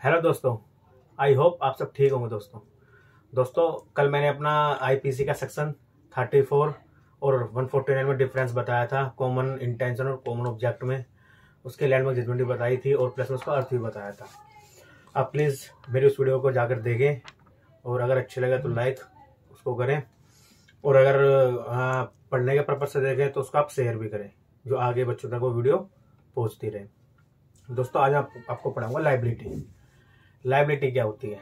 Hello दोस्तों, I hope आप सब ठीक होंगे। दोस्तों कल मैंने अपना आईपीसी का सेक्शन 34 और 149 में डिफरेंस बताया था, कॉमन इंटेंशन और कॉमन ऑब्जेक्ट में। उसके लैंडमार्क जजमेंट भी बताई थी और प्लस में उसका अर्थ भी बताया था। आप प्लीज़ मेरी उस वीडियो को जाकर देखें और अगर अच्छे लगे तो लाइक उसको करें, और अगर पढ़ने के पर्पज से देखें तो उसको आप शेयर भी करें, जो आगे बच्चों तक वो वीडियो पहुँचती रहे। दोस्तों आज आपको पढ़ाऊंगा लायबिलिटी। लायबिलिटी क्या होती है?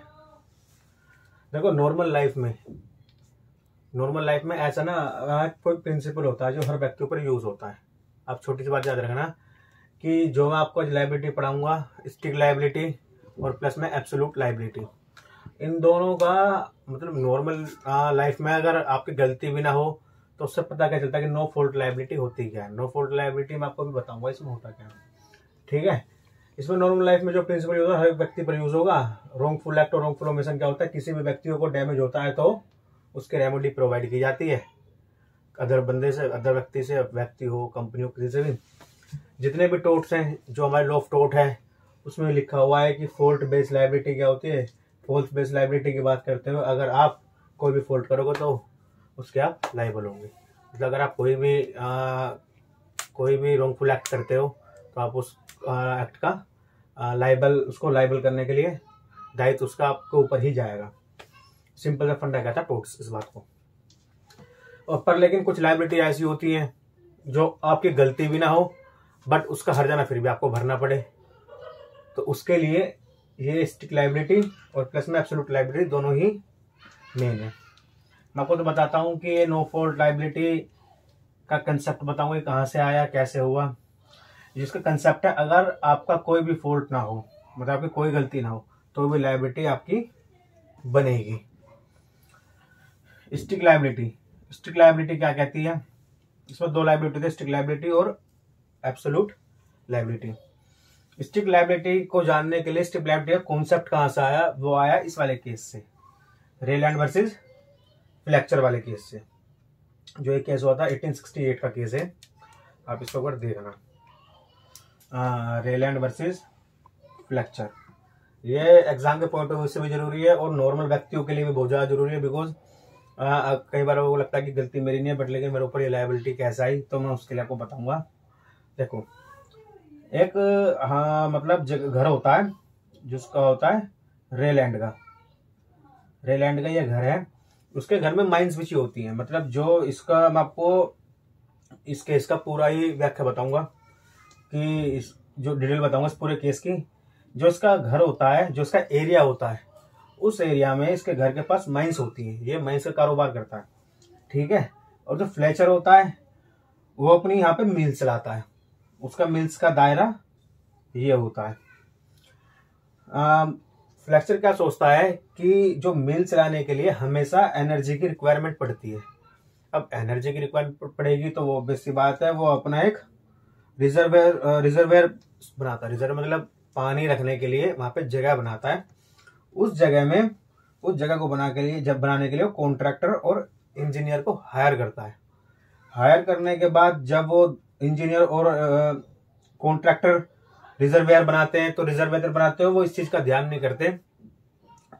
देखो, नॉर्मल लाइफ में ऐसा ना कोई प्रिंसिपल होता है जो हर व्यक्ति पर यूज होता है। आप छोटी सी बात याद रखना कि जो मैं आपको आज लायबिलिटी पढ़ाऊंगा, स्ट्रिक्ट लायबिलिटी और प्लस में एब्सोल्यूट लायबिलिटी, इन दोनों का मतलब नॉर्मल लाइफ में अगर आपकी गलती भी ना हो तो उससे पता क्या चलता है कि नो फॉल्ट लायबिलिटी होती क्या है। नो फॉल्ट लायबिलिटी मैं आपको भी बताऊंगा इसमें होता क्या है, ठीक है। इसमें नॉर्मल लाइफ में जो प्रिंसिपल यूज होगा हर एक व्यक्ति पर यूज होगा। रॉन्गफुल एक्ट और रॉन्गफुल ओमिशन क्या होता है? किसी भी व्यक्ति को डैमेज होता है तो उसके रेमेडी प्रोवाइड की जाती है अदर व्यक्ति से, व्यक्ति हो, कंपनी हो, किसी से भी। जितने भी टोट्स हैं जो हमारे लॉ ऑफ टोट है उसमें लिखा हुआ है कि फॉल्ट बेस्ड लायबिलिटी क्या होती है। फॉल्ट बेस्ड लायबिलिटी की बात करते हुए अगर आप कोई भी फॉल्ट करोगे तो उसके आप लायबल होंगे। मतलब अगर आप कोई भी रॉन्गफुल एक्ट करते हो तो आप उस एक्ट का उसको लायबल करने के लिए दायित्व उसका आपके ऊपर ही जाएगा। सिंपल सा फंडा कहता है टोट्स इस बात को। और पर लेकिन कुछ लायबिलिटी ऐसी होती हैं जो आपकी गलती भी ना हो बट उसका हर्जाना फिर भी आपको भरना पड़े, तो उसके लिए ये स्ट्रिक्ट लायबिलिटी और प्लस में एब्सोल्यूट लायबिलिटी दोनों ही मेन है। मैं आपको तो बताता हूँ कि ये नो फॉल्ट लायबिलिटी का कंसेप्ट बताऊंगा कहाँ से आया, कैसे हुआ। जिसका कंसेप्ट है अगर आपका कोई भी फॉल्ट ना हो, मतलब आपकी कोई गलती ना हो, तो भी लायबिलिटी आपकी बनेगी। स्ट्रिक्ट लायबिलिटी क्या कहती है? इसमें दो लायबिलिटी होती है, स्ट्रिक्ट लायबिलिटी और एब्सोल्यूट लायबिलिटी। स्ट्रिक्ट लायबिलिटी को जानने के लिए स्ट्रिक्ट लायबिलिटी का कॉन्सेप्ट कहां से आया? वो आया इस वाले केस से, रेलैंड वर्सेस फ्लेक्चर वाले केस से। जो एक केस हुआ था 1868 का केस है, आप इसको अगर देखना, रेलैंड वर्सेस फ्लेक्चर। ये एग्जाम के पॉइंट ऑफ व्यू से भी जरूरी है और नॉर्मल व्यक्तियों के लिए भी बहुत ज्यादा जरूरी है। बिकॉज कई बार वो लगता है कि गलती मेरी नहीं है बट लेकिन मेरे ऊपर ये लायबिलिटी कैसे आई, तो मैं उसके लिए आपको बताऊंगा। देखो, एक मतलब घर होता है जिसका होता है रेलैंड का ये घर है। उसके घर में माइंस बिछी होती हैं। मतलब जो इसका मैं आपको इस केस का पूरा ही व्याख्या बताऊंगा कि जो डिटेल बताऊंगा इस पूरे केस की। जो इसका घर होता है, जो इसका एरिया होता है, उस एरिया में इसके घर के पास माइंस होती हैं। ये माइंस का कारोबार करता है, ठीक है। और जो फ्लेचर होता है वो अपनी यहाँ पे मिल चलाता है। उसका मिल्स का दायरा ये होता है। फ्लेक्चर क्या सोचता है कि जो मिल चलाने के लिए हमेशा एनर्जी की रिक्वायरमेंट पड़ती है। अब एनर्जी की रिक्वायरमेंट पड़ेगी तो वो ऑब्वियस सी बात है, वो अपना एक रिजर्वेयर बनाता है। रिजर्व मतलब पानी रखने के लिए वहां पे जगह बनाता है। उस जगह को बनाने के लिए वो कॉन्ट्रैक्टर और इंजीनियर को हायर करता है। हायर करने के बाद जब वो इंजीनियर और कॉन्ट्रैक्टर रिजर्वेयर बनाते हैं, तो रिजर्वेयर बनाते हुए वो इस चीज का ध्यान नहीं करते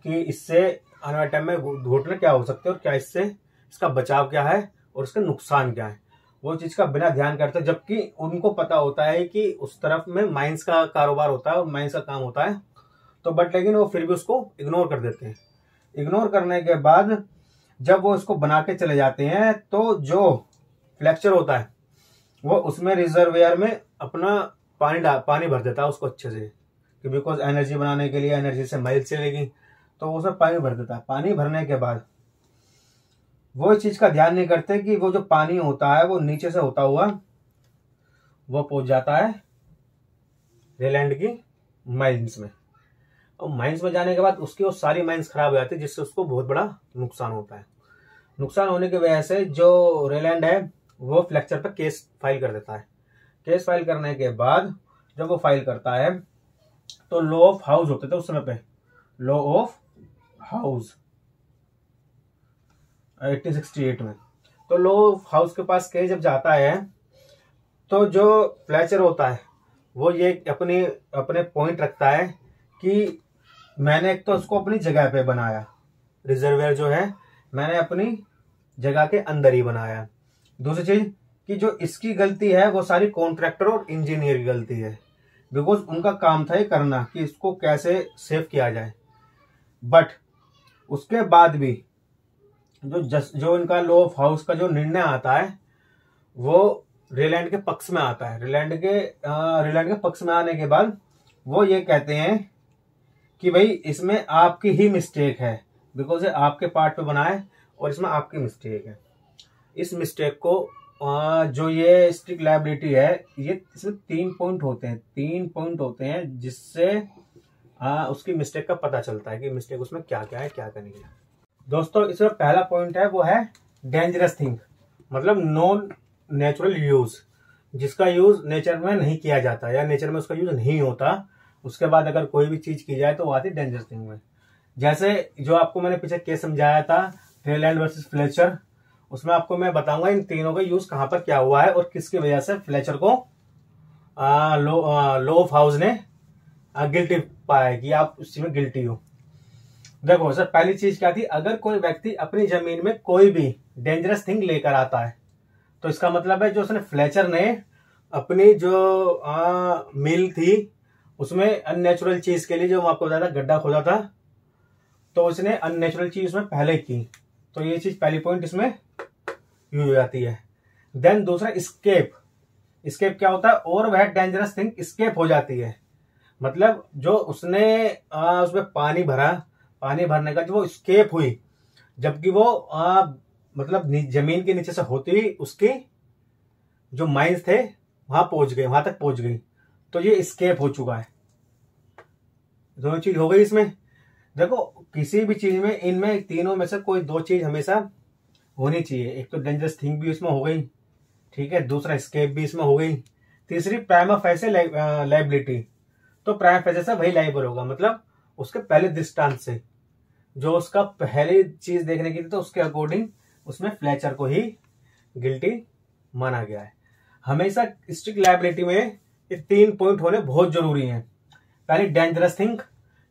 कि इससे आने वाले टाइम में घटना क्या हो सकती है और क्या इसका बचाव क्या है और इसका नुकसान क्या है। वो चीज का बिना ध्यान करते, जबकि उनको पता होता है कि उस तरफ में माइंस का कारोबार होता है और माइंस का काम होता है, तो बट लेकिन वो फिर भी उसको इग्नोर कर देते हैं। इग्नोर करने के बाद जब वो इसको बना के चले जाते हैं तो जो फ्लेक्चर होता है वो उसमें रिजर्वेयर में अपना पानी भर देता है उसको अच्छे से, कि बिकॉज एनर्जी बनाने के लिए एनर्जी से माइल चलेगी, तो उसमें पानी भर देता है। पानी भरने के बाद वो इस चीज का ध्यान नहीं करते कि वो जो पानी होता है वो नीचे से होता हुआ वो पहुंच जाता है रेलैंड की माइंस में। और माइंस में जाने के बाद उसकी वो सारी माइंस खराब हो जाती है, जिससे उसको बहुत बड़ा नुकसान होता है। नुकसान होने की वजह से जो रेलैंड है वो फ्लेक्चर पर केस फाइल कर देता है। केस फाइल करने के बाद जब वो फाइल करता है तो लॉ ऑफ हाउस होते थे उस समय पे, लॉ ऑफ हाउस 1868 में। तो लॉ ऑफ हाउस के पास केस जब जाता है तो जो फ्लेचर होता है वो ये अपने पॉइंट रखता है कि मैंने एक तो उसको अपनी जगह पे बनाया, रिजर्वेयर जो है मैंने अपनी जगह के अंदर ही बनाया। दूसरी चीज कि जो इसकी गलती है वो सारी कॉन्ट्रैक्टर और इंजीनियर की गलती है, बिकॉज उनका काम था ये करना कि इसको कैसे सेव किया जाए। बट उसके बाद भी जो इनका लॉ ऑफ हाउस का जो निर्णय आता है वो रिलायंस के पक्ष में आता है। रिलायंस के पक्ष में आने के बाद वो ये कहते हैं कि भाई इसमें आपकी ही मिस्टेक है, बिकॉज ये आपके पार्ट पे बना है और इसमें आपकी मिस्टेक है। इस मिस्टेक को जो ये स्ट्रिक्ट लायबिलिटी है, ये इसमें 3 पॉइंट होते हैं जिससे उसकी मिस्टेक का पता चलता है कि मिस्टेक उसमें क्या क्या है, क्या क्या नहीं है। दोस्तों इसमें पहला पॉइंट है वो है डेंजरस थिंग, मतलब नॉन नेचुरल यूज, जिसका यूज नेचर में नहीं किया जाता या नेचर में उसका यूज नहीं होता, उसके बाद अगर कोई भी चीज की जाए तो वो आती है डेंजरस थिंग में। जैसे जो आपको मैंने पीछे केस समझाया था रेलैंड वर्सेस फ्लेचर, उसमें आपको मैं बताऊंगा इन तीनों का यूज कहां पर क्या हुआ है और किसकी वजह से फ्लेचर को लॉ ऑफ हाउस ने गिल्टी पाया कि आप उस चीज में गिल्टी हो। देखो सर, पहली चीज क्या थी, अगर कोई व्यक्ति अपनी जमीन में कोई भी डेंजरस थिंग लेकर आता है तो इसका मतलब है जो उसने फ्लेचर ने अपनी जो मिल थी उसमें अननेचुरल चीज के लिए जो आपको बताया था गड्ढा खोदा था, तो उसने अननेचुरल चीज उसमें पहले की, तो ये चीज पहली पॉइंट इसमें यूज हो जाती है। देन दूसरा स्केप क्या होता है, और वह डेंजरस थिंग स्केप हो जाती है, मतलब जो उसने उसमें पानी भरने का जो वो स्केप हुई, जबकि वो मतलब जमीन के नीचे से होती हुई उसकी जो माइंस थे वहां तक पहुंच गई, तो ये स्केप हो चुका है। दोनों चीज हो गई इसमें। देखो किसी भी चीज में इनमें तीनों में से कोई 2 चीज हमेशा होनी चाहिए, एक तो डेंजरस थिंग भी इसमें हो गई, ठीक है, दूसरा स्केप भी इसमें हो गई, तीसरी प्राइमा फेसी लायबिलिटी, तो प्राइमा फेसी से वही लायबल होगा, मतलब उसके पहले दृष्टांत से जो उसका पहली चीज देखने की थी तो उसके अकॉर्डिंग उसमें फ्लेचर को ही गिल्टी माना गया है। हमेशा स्ट्रिक्ट लायबिलिटी में ये 3 पॉइंट होने बहुत जरूरी हैं। पहले डेंजरस थिंग,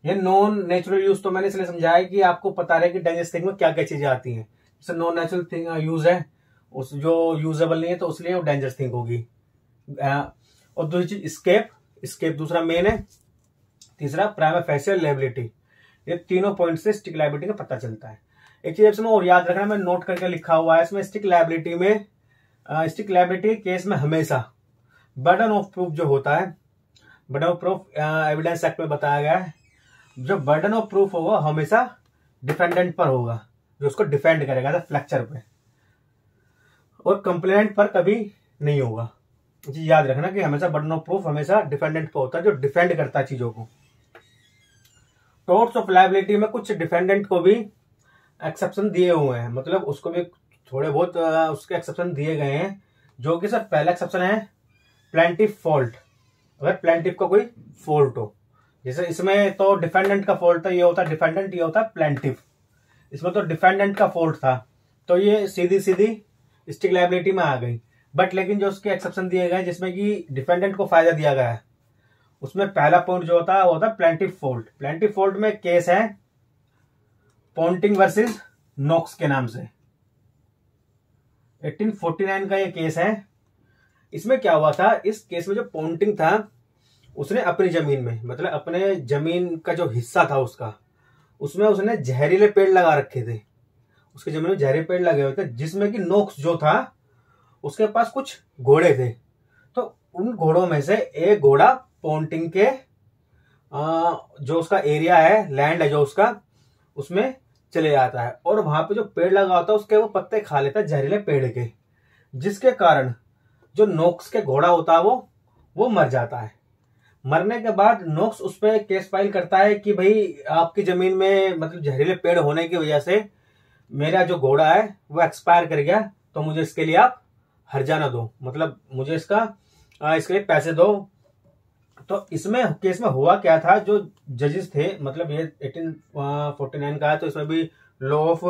ये नॉन नेचुरल यूज तो मैंने इसलिए समझाया कि आपको पता रहे कि डेंजरस थिंग में क्या क्या चीजें आती हैं। जैसे नॉन नेचुरल थिंग यूज है, उस जो यूजेबल नहीं है तो उसलिए वो डेंजरस थिंग होगी। और दूसरी चीज स्केप दूसरा मेन है, तीसरा प्राइमा फेसी लायबिलिटी। ये तीनों पॉइंट से स्ट्रिक्ट लायबिलिटी का पता चलता है। एक चीज इसमें और याद रखना, मैं नोट करके लिखा हुआ है इसमें, स्ट्रिक्ट लायबिलिटी केस में हमेशा बर्डन ऑफ प्रूफ जो होता है, burden of proof evidence act में बताया गया है, जो बर्डन ऑफ प्रूफ होगा हमेशा डिफेंडेंट पर होगा, जो उसको डिफेंड करेगा फ्लेक्चर पे, और कंप्लेनेंट पर कभी नहीं होगा। जी याद रखना कि हमेशा बर्डन ऑफ प्रूफ हमेशा डिफेंडेंट पर होता है, जो डिफेंड करता है चीजों को। टोर्ट्स ऑफ लायबिलिटी में कुछ डिफेंडेंट को भी एक्सेप्शन दिए हुए हैं, मतलब उसको भी थोड़े बहुत उसके एक्सेप्शन दिए गए हैं, जो कि सर पहला एक्सेप्शन है प्लेंटिफ फॉल्ट, अगर प्लेंटिफ का कोई फॉल्ट हो, जैसे इसमें तो डिफेंडेंट का फॉल्ट था, ये होता है डिफेंडेंट, ये होता है प्लेंटिफ, इसमें तो डिफेंडेंट का फॉल्ट था तो ये सीधी स्ट्रिक्ट लायबिलिटी में आ गई। बट लेकिन जो उसके एक्सेप्शन दिए गए जिसमें कि डिफेंडेंट को फायदा दिया गया है, उसमें पहला पॉइंट जो होता है वो होता है प्लेंटिफ फॉल्ट। प्लेंटिफ फॉल्ट में केस है पॉन्टिंग वर्सेस नॉक्स के नाम से, 1849 का ये केस है। इसमें क्या हुआ था, इस केस में जो पॉन्टिंग था उसने अपनी जमीन में, मतलब अपने जमीन का जो हिस्सा था उसका, उसमें उसने जहरीले पेड़ लगा रखे थे, उसकी जमीन में जहरीले पेड़ लगे हुए थे, जिसमें कि नॉक्स जो था उसके पास कुछ घोड़े थे, तो उन घोड़ों में से एक घोड़ा पॉन्टिंग के जो उसका एरिया है, लैंड है जो उसका, उसमें चले जाता है और वहां पे जो पेड़ लगा होता है उसके वो पत्ते खा लेता है जहरीले पेड़ के, जिसके कारण जो नॉक्स के घोड़ा होता है वो मर जाता है। मरने के बाद नॉक्स उस पर केस फाइल करता है कि भाई आपकी जमीन में मतलब जहरीले पेड़ होने की वजह से मेरा जो घोड़ा है वो एक्सपायर कर गया, तो मुझे इसके लिए आप हर्जाना दो, मतलब मुझे इसके लिए पैसे दो। तो इसमें केस में हुआ क्या था, जो जजेस थे, मतलब ये 1849 का है तो इसमें भी लॉ ऑफ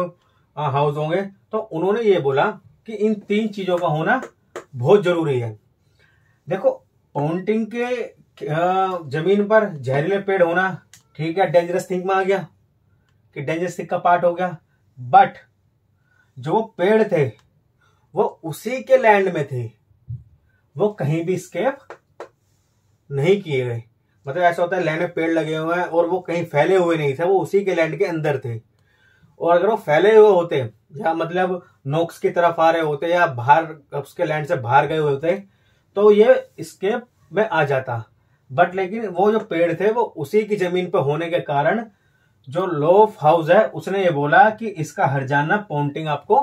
हाउस होंगे, तो उन्होंने ये बोला कि इन 3 चीजों का होना बहुत जरूरी है। देखो पॉन्टिंग के जमीन पर जहरीले पेड़ होना, ठीक है, डेंजरस थिंग में आ गया कि डेंजरस थिंग का पार्ट हो गया। बट जो पेड़ थे वो उसी के लैंड में थे, वो कहीं भी स्केप नहीं किए गए। मतलब ऐसा होता है लैंड में पेड़ लगे हुए हैं और वो कहीं फैले हुए नहीं थे, वो उसी के लैंड के अंदर थे। और अगर वो फैले हुए होते या मतलब नोक्स की तरफ आ रहे होते या बाहर उसके लैंड से बाहर गए हुए होते तो ये स्केप में आ जाता। बट लेकिन वो जो पेड़ थे वो उसी की जमीन पर होने के कारण जो लोफ हाउस है उसने ये बोला कि इसका हर्जाना पॉन्टिंग आपको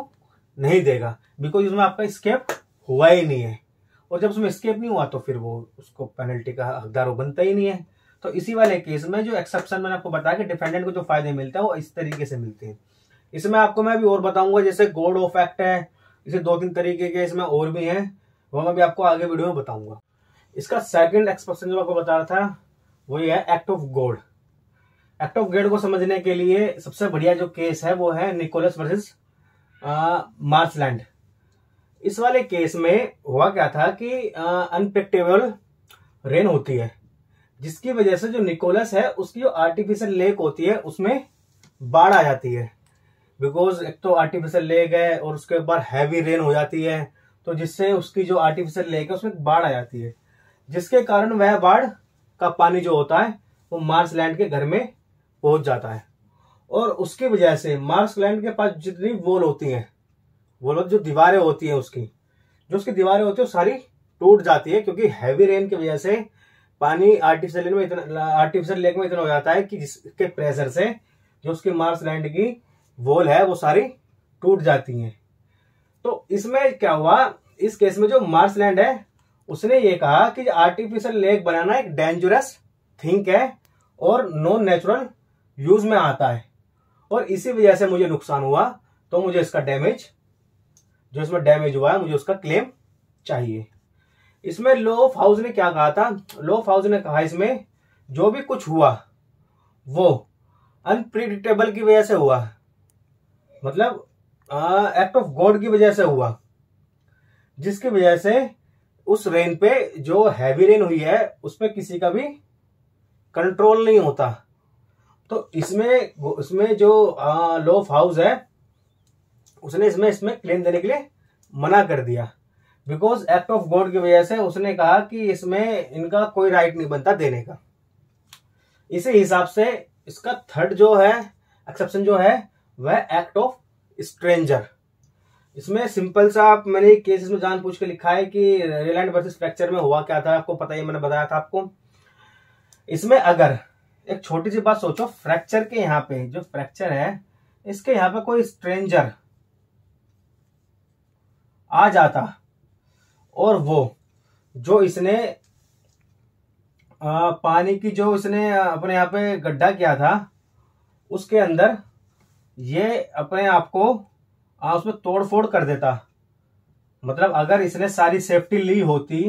नहीं देगा, बिकॉज उसमें आपका स्केप हुआ ही नहीं है। और जब उसमें स्केप नहीं हुआ तो फिर वो उसको पेनल्टी का हकदार बनता ही नहीं है। तो इसी वाले केस में जो एक्सेप्शन मैंने आपको बताया कि डिफेंडेंट को जो फायदे मिलते हैं वो इस तरीके से मिलते हैं। इसमें आपको मैं भी और बताऊंगा, जैसे गॉड ऑफ एक्ट है, इसे 2-3 तरीके के इसमें और भी हैं, वो मैं भी आपको आगे वीडियो में बताऊंगा। इसका सेकंड एक्सप्रेशन जो आपको बता रहा था वो ये है act of God. Act of God को समझने के लिए सबसे बढ़िया जो केस है वो है निकोलस वर्सेस मार्शलैंड। इस वाले केस में हुआ क्या था कि अनप्रेडिक्टेबल रेन होती है, जिसकी वजह से जो निकोलस है उसकी जो आर्टिफिशियल लेक होती है उसमें बाढ़ आ जाती है। बिकॉज एक तो आर्टिफिशियल लेक है और उसके बाद हैवी रेन हो जाती है, तो जिससे उसकी जो आर्टिफिशियल लेक है उसमें बाढ़ आ जाती है, जिसके कारण वह बाढ़ का पानी जो होता है वो मार्शलैंड के घर में पहुंच जाता है। और उसकी वजह से मार्शलैंड के पास जितनी वॉल होती हैं, वो लोग जो दीवारें होती है उसकी दीवारें होती है वो सारी टूट जाती है, क्योंकि हैवी रेन की वजह से पानी आर्टिफिशियल लेक में इतना हो जाता है कि जिसके प्रेशर से जो उसकी मार्शलैंड की वॉल है वो सारी टूट जाती हैं। तो इसमें क्या हुआ, इस केस में जो मार्शलैंड है उसने ये कहा कि आर्टिफिशियल लेक बनाना एक डेंजरस थिंग है और नॉन नेचुरल यूज में आता है, और इसी वजह से मुझे नुकसान हुआ, तो मुझे इसका डैमेज जो इसमें डैमेज हुआ है मुझे उसका क्लेम चाहिए। इसमें लॉ ऑफ हाउस ने क्या कहा था, लॉ ऑफ हाउस ने कहा इसमें जो भी कुछ हुआ वो अनप्रिडिक्टेबल की वजह से हुआ, मतलब एक्ट ऑफ गॉड की वजह से हुआ, जिसकी वजह से उस रेन पे जो हैवी रेन हुई है उस पर किसी का भी कंट्रोल नहीं होता। तो इसमें जो लॉ ऑफ हाउस है उसने इसमें क्लेम देने के लिए मना कर दिया, बिकॉज एक्ट ऑफ गॉड की वजह से उसने कहा कि इसमें इनका कोई राइट नहीं बनता देने का। इसी हिसाब से इसका थर्ड जो है एक्सेप्शन जो है वह एक्ट ऑफ स्ट्रेंजर। इसमें सिंपल सा मैंने केस इसमें जानबूझ के लिखा है कि रेलैंड वर्सेस फ्रैक्चर में हुआ क्या था, आपको पता ही, मैंने बताया था आपको। इसमें अगर एक छोटी सी बात सोचो, फ्रैक्चर के यहाँ पे जो फ्रैक्चर है इसके यहाँ पे कोई स्ट्रेंजर आ जाता और वो जो इसने पानी की जो इसने अपने यहाँ पे गड्ढा किया था उसके अंदर ये अपने आप को उसमें तोड़फोड़ कर देता। मतलब अगर इसने सारी सेफ्टी ली होती,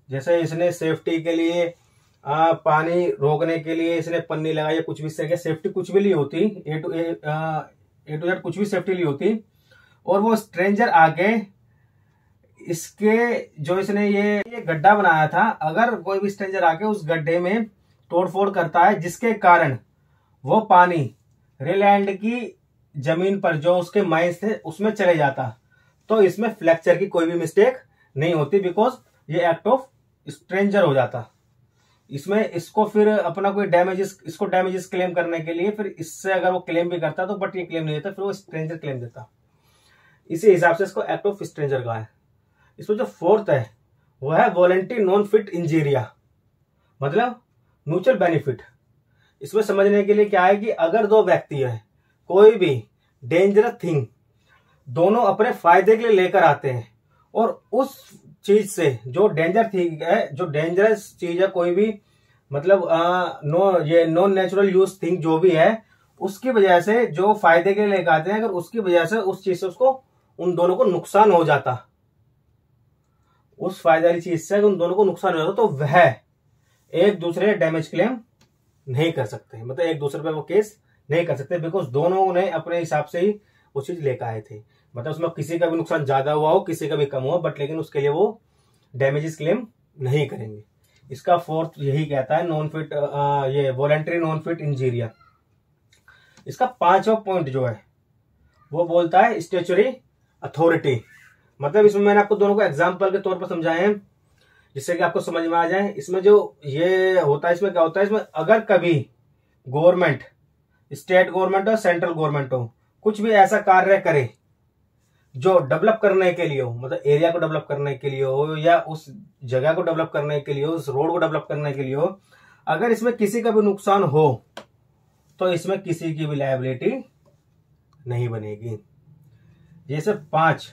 जैसे इसने सेफ्टी के लिए पानी रोकने के लिए इसने पन्नी लगाई या कुछ भी सेफ्टी कुछ भी ली होती, ए टू जेड कुछ भी सेफ्टी ली होती, और वो स्ट्रेंजर आके इसके जो इसने ये गड्ढा बनाया था, अगर कोई भी स्ट्रेंजर आके उस गड्ढे में तोड़फोड़ करता है जिसके कारण वो पानी रेलैंड की जमीन पर जो उसके माइंस थे उसमें चले जाता, तो इसमें फ्रैक्चर की कोई भी मिस्टेक नहीं होती, बिकॉज ये एक्ट ऑफ स्ट्रेंजर हो जाता। इसमें इसको फिर अपना कोई डैमेजेस क्लेम करने के लिए फिर इससे अगर वो क्लेम भी करता तो बट ये क्लेम नहीं देता, फिर वो स्ट्रेंजर क्लेम देता। इसी हिसाब से इसको एक्ट ऑफ स्ट्रेंजर कहा है। इसमें जो फोर्थ है वो है वॉलंटरी नॉन फिट इंजीरिया, मतलब म्यूचुअल बेनिफिट। इसमें समझने के लिए क्या है कि अगर दो व्यक्ति है कोई भी डेंजरस थिंग दोनों अपने फायदे के लिए लेकर आते हैं, और उस चीज से जो डेंजर थिंग है, जो डेंजरस चीज है कोई भी, मतलब ये नॉन नेचुरल यूज थिंग जो भी है, उसकी वजह से जो फायदे के लिए लेकर आते हैं, अगर उसकी वजह से उस चीज से उसको उन दोनों को नुकसान हो जाता, उस फायदे वाली चीज से उन दोनों को नुकसान हो जाता, तो वह एक दूसरे डैमेज क्लेम नहीं कर सकते, मतलब एक दूसरे पे वो केस नहीं कर सकते, बिकॉज दोनों ने अपने हिसाब से ही वो चीज लेकर आए थे। मतलब उसमें किसी का भी नुकसान ज्यादा हुआ हो, किसी का भी कम हुआ, बट लेकिन उसके लिए वो डैमेजेस क्लेम नहीं करेंगे। इसका फोर्थ यही कहता है नॉन फिट, ये वॉलंटरी नॉन फिट इंजीरियर। इसका पांचवा पॉइंट जो है वो बोलता है स्टैच्यूटरी अथॉरिटी। मतलब इसमें मैंने आपको दोनों को एग्जाम्पल के तौर पर समझाए हैं जिससे कि आपको समझ में आ जाए। इसमें जो ये होता है, इसमें क्या होता है, इसमें अगर कभी गवर्नमेंट, स्टेट गवर्नमेंट हो, सेंट्रल गवर्नमेंट हो, कुछ भी ऐसा कार्य करे जो डेवलप करने के लिए हो, मतलब एरिया को डेवलप करने के लिए हो या उस जगह को डेवलप करने के लिए हो, उस रोड को डेवलप करने के लिए हो, अगर इसमें किसी का भी नुकसान हो तो इसमें किसी की भी लायबिलिटी नहीं बनेगी। ये सिर्फ 5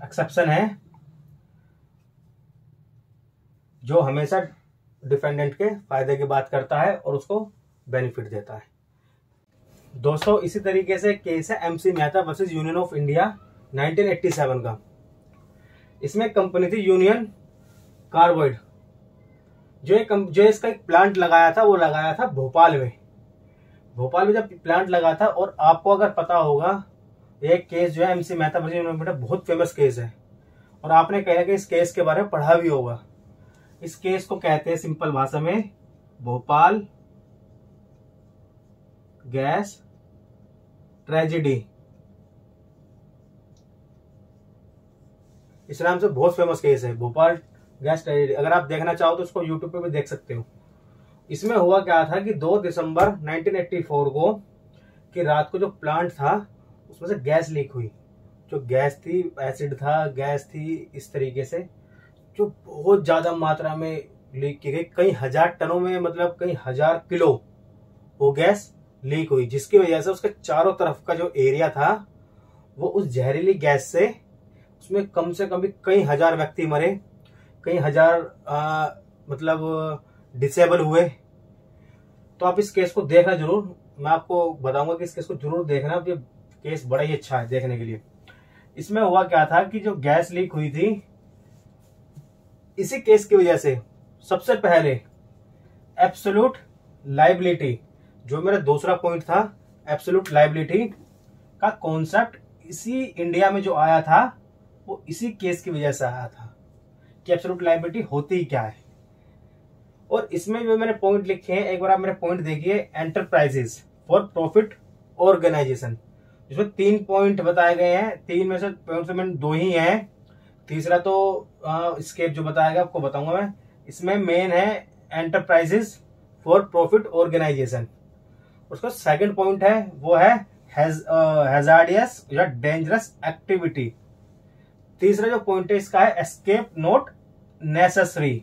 एक्सेप्शन है जो हमेशा डिफेंडेंट के फायदे की बात करता है और उसको बेनिफिट देता है। दोस्तों इसी तरीके से केस है MC Mehta versus union of India 1987 का। इसमें कंपनी थी यूनियन कार्बाइड। जो इसका एक प्लांट लगाया था वो लगाया था भोपाल में। भोपाल में जब प्लांट लगा था, और आपको अगर पता होगा एक केस जो है MC Mehta versus union of India बहुत फेमस केस है और आपने कहा कि इस केस के बारे में पढ़ा भी होगा। इस केस को कहते हैं सिंपल भाषा में भोपाल गैस ट्रेजेडी। इस नाम से बहुत फेमस केस है भोपाल गैस ट्रेजेडी। अगर आप देखना चाहो तो उसको यूट्यूब पे भी देख सकते हो। इसमें हुआ क्या था कि 2 दिसंबर 1984 को कि रात को जो प्लांट था उसमें से गैस लीक हुई। जो गैस थी एसिड था, गैस थी इस तरीके से, जो बहुत ज्यादा मात्रा में लीक की गई। कई हजार टनों में, मतलब कई हजार किलो वो गैस लीक हुई, जिसकी वजह से उसके चारों तरफ का जो एरिया था वो उस जहरीली गैस से, उसमें कम से कम भी कई हजार व्यक्ति मरे, कई हजार मतलब डिसेबल हुए। तो आप इस केस को देखना जरूर, मैं आपको बताऊंगा कि इस केस को जरूर देखना। ये केस बड़ा ही अच्छा है देखने के लिए। इसमें हुआ क्या था कि जो गैस लीक हुई थी, इसी केस की वजह से सबसे पहले एब्सोल्यूट लायबिलिटी, जो मेरा दूसरा पॉइंट था, एब्सोल्यूट लायबिलिटी का कॉन्सेप्ट इसी इंडिया में जो आया था वो इसी केस की वजह से आया था कि एब्सोल्यूट लायबिलिटी होती क्या है। और इसमें जो मैंने पॉइंट लिखे हैं, एक बार आप मेरे पॉइंट देखिए। एंटरप्राइजेस फॉर प्रॉफिट ऑर्गेनाइजेशन, जिसमें 3 पॉइंट बताए गए हैं। 3 में से पॉइंट से मैंने 2 ही हैं, तीसरा तो स्केप जो बताएगा आपको बताऊंगा मैं। इसमें मेन है एंटरप्राइजेस फॉर प्रॉफिट ऑर्गेनाइजेशन। उसका सेकंड पॉइंट है वो है हैजार्डियस या डेंजरस एक्टिविटी। तीसरा जो पॉइंट है इसका है escape not necessary.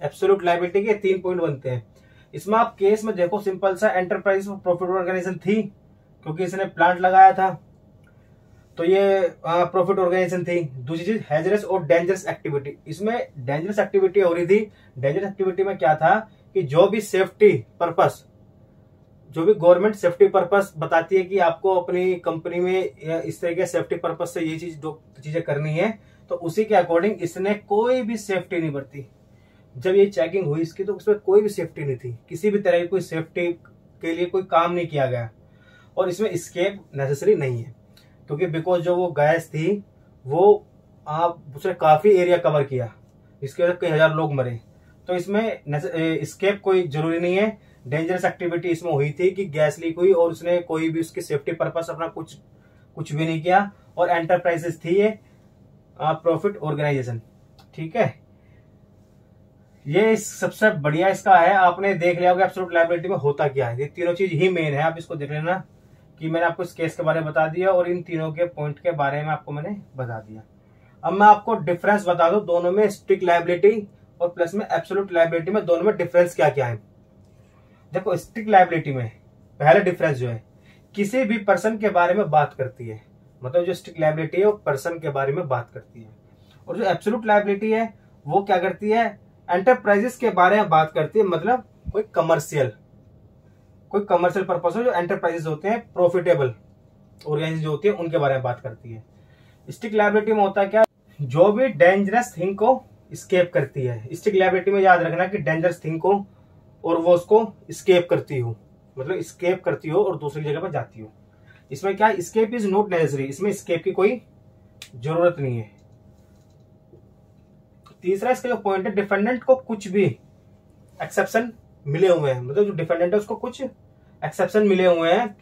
Absolute liability के 3 पॉइंट बनते हैं। इसमें आप केस में देखो, सिंपल सा एंटरप्राइज फॉर प्रॉफिट ऑर्गेनाइजेशन थी क्योंकि इसने प्लांट लगाया था, तो ये प्रॉफिट ऑर्गेनाइजेशन थी। दूसरी चीज हैजरस और डेंजरस एक्टिविटी। इसमें डेंजरस एक्टिविटी हो रही थी। डेंजरस एक्टिविटी में क्या था कि जो भी सेफ्टी पर्पस, जो भी गवर्नमेंट सेफ्टी पर्पस बताती है कि आपको अपनी कंपनी में इस तरह के सेफ्टी पर्पस से ये चीजें करनी है, तो उसी के अकॉर्डिंग इसने कोई भी सेफ्टी नहीं बरती। जब ये चेकिंग हुई इसकी तो उसमें कोई भी सेफ्टी नहीं थी, किसी भी तरह की कोई सेफ्टी के लिए कोई काम नहीं किया गया। और इसमें एस्केप नेसेसरी नहीं है क्योंकि बिकॉज जो वो गैस थी वो उसने काफी एरिया कवर किया, इसके वजह से कई हजार लोग मरे। तो इसमें एस्केप कोई जरूरी नहीं है। डेंजरस एक्टिविटी इसमें हुई थी कि गैस लीक हुई और उसने कोई भी उसकी सेफ्टी पर्पस अपना कुछ भी नहीं किया। और एंटरप्राइजेस थी ये प्रॉफिट ऑर्गेनाइजेशन। ठीक है, ये सबसे बढ़िया इसका है। आपने देख लिया होगा एब्सोल्यूट लायबिलिटी में होता क्या है। ये तीनों चीज ही मेन है, आप इसको देख लेना कि मैंने आपको इस केस के बारे में बता दिया और इन तीनों के पॉइंट के बारे में आपको मैंने बता दिया। अब मैं आपको डिफरेंस बता दूं दोनों में, स्ट्रिक्ट लायबिलिटी और प्लस में एब्सोल्यूट लायबिलिटी में, दोनों में डिफरेंस क्या क्या है। देखो स्ट्रिक्ट लायबिलिटी में पहला डिफरेंस जो है किसी भी पर्सन के बारे में बात करती है, मतलब जो स्ट्रिक्ट लायबिलिटी है वो पर्सन के बारे में बात करती है। और जो एब्सोल्यूट लायबिलिटी है वो क्या करती है, एंटरप्राइजेस के बारे में बात करती है, मतलब कोई कमर्शियल पर्पस हो, जो एंटरप्राइजेस होते हैं, प्रॉफिटेबल ऑर्गेनाइजेशन जो होती है उनके बारे में बात करती है। स्ट्रिक्ट लायबिलिटी में होता है क्या, जो भी डेंजरस थिंग को स्केप करती है। स्ट्रिक्ट लायबिलिटी में याद रखना कि डेंजरस थिंग को और वो उसको स्केप करती हो, मतलब स्केप करती हो और दूसरी जगह पर जाती हो। इसमें क्या, स्केप इज नॉट नेसेसरी, इसमें स्केप की कोई जरूरत नहीं है। तीसरा इसका जो पॉइंट है, डिफेंडेंट को कुछ भी एक्सेप्शन मिले हुए हैं, मतलब जो डिफेंडेंट है उसको कुछ एक्सेप्शन मिले हुए हैं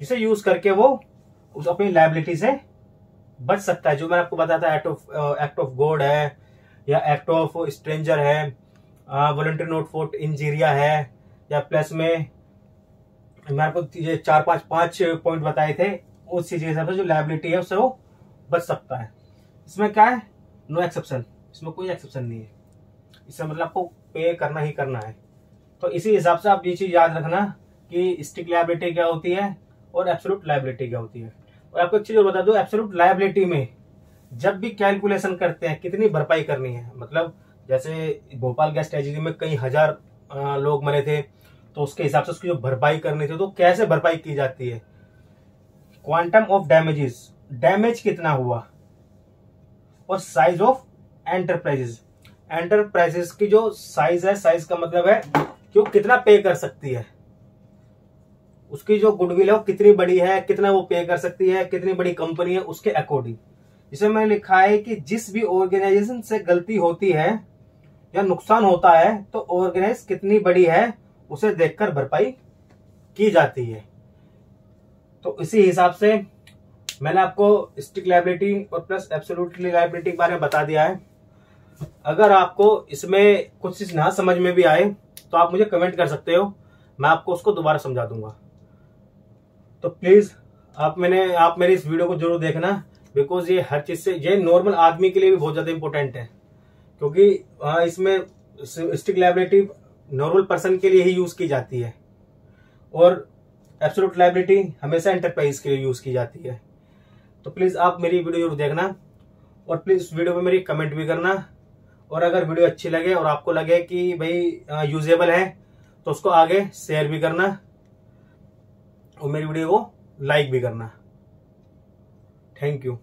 जिसे यूज करके वो उस अपनी लायबिलिटी से बच सकता है। जो मैंने आपको बताया था, एक्ट ऑफ गॉड है, या एक्ट ऑफ स्ट्रेंजर है, वॉलंटरी नोट फॉर इंजीरिया है, या प्लस में मैंने आपको ये 5 पॉइंट बताए थे, उस चीज के हिसाब से जो लायबिलिटी है उससे वो बच सकता है। इसमें क्या है, नो एक्सेप्शन, इसमें कोई एक्सेप्शन नहीं है, इससे मतलब आपको पे करना ही करना है। तो इसी हिसाब से आप ये चीज याद रखना कि स्ट्रिक्ट लायबिलिटी क्या होती है और एब्सोल्यूट लायबिलिटी क्या होती है। और आपको एक चीज और बता दूं, एब्सोल्यूट लायबिलिटी में जब भी कैलकुलेशन करते हैं कितनी भरपाई करनी है, मतलब जैसे भोपाल गैस ट्रेजेडी में कई हजार लोग मरे थे, तो उसके हिसाब से उसकी जो भरपाई करनी थी तो कैसे भरपाई की जाती है, क्वांटम ऑफ डैमेजेस, डैमेज कितना हुआ, और साइज ऑफ एंटरप्राइजेस, एंटरप्राइजेस की जो साइज है, साइज का मतलब है कि वो कितना पे कर सकती है, उसकी जो गुडविल है वो कितनी बड़ी है, कितना वो पे कर सकती है, कितनी बड़ी कंपनी है, उसके अकॉर्डिंग। इसमें मैंने लिखा है कि जिस भी ऑर्गेनाइजेशन से गलती होती है या नुकसान होता है तो ऑर्गेनाइज कितनी बड़ी है उसे देखकर भरपाई की जाती है। तो इसी हिसाब से मैंने आपको स्ट्रिक्ट लायबिलिटी और प्लस एब्सोल्यूट लायबिलिटी के बारे में बता दिया है। अगर आपको इसमें कुछ चीज ना समझ में भी आए तो आप मुझे कमेंट कर सकते हो, मैं आपको उसको दोबारा समझा दूंगा। तो प्लीज आप मेरी इस वीडियो को जरूर देखना, बिकॉज ये हर चीज से, ये नॉर्मल आदमी के लिए भी बहुत ज्यादा इंपॉर्टेंट है, क्योंकि इसमें स्ट्रिक्ट लायबिलिटी नॉर्मल पर्सन के लिए ही यूज की जाती है और एब्सोल्यूट लायबिलिटी हमेशा एंटरप्राइज के लिए यूज की जाती है। तो प्लीज आप मेरी वीडियो जरूर देखना और प्लीज इस वीडियो में मेरी कमेंट भी करना, और अगर वीडियो अच्छी लगे और आपको लगे कि भाई यूजेबल है तो उसको आगे शेयर भी करना और मेरी वीडियो को लाइक भी करना। Thank you.